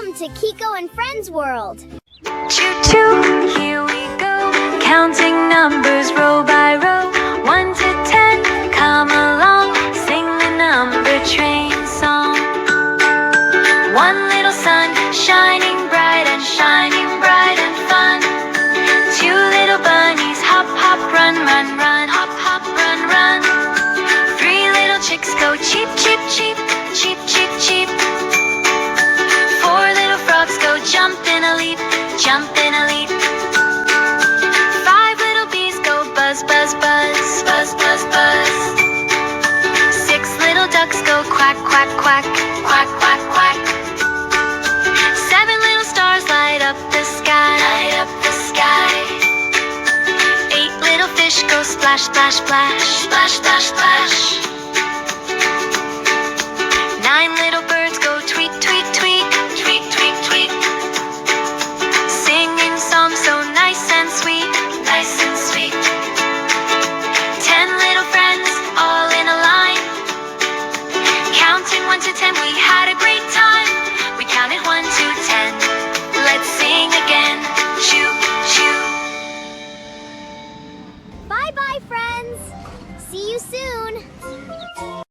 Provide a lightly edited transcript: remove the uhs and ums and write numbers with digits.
Welcome to Kiko and Friends World. Choo choo, here we go, counting numbers row by row, 1 to 10, come along, sing the number train song. One little sun, shining bright and fun. 2 little bunnies, hop, hop, run, run, run, hop, hop, run, run. 3 little chicks go cheep, cheep, cheep, cheep, cheep, cheep. 4 little frogs go jump in a leap, jump in a leap. 5 little bees go buzz, buzz, buzz, buzz, buzz, buzz. 6 little ducks go quack, quack, quack, quack, quack, quack. 7 little stars light up the sky, light up the sky. 8 little fish go splash, splash, splash, splash, splash, splash. 9 little birds go tweet, tweet, tweet, tweet, tweet, tweet. Singing songs so nice and sweet, nice and sweet. 10 little friends all in a line, counting 1 to 10, we had a great time.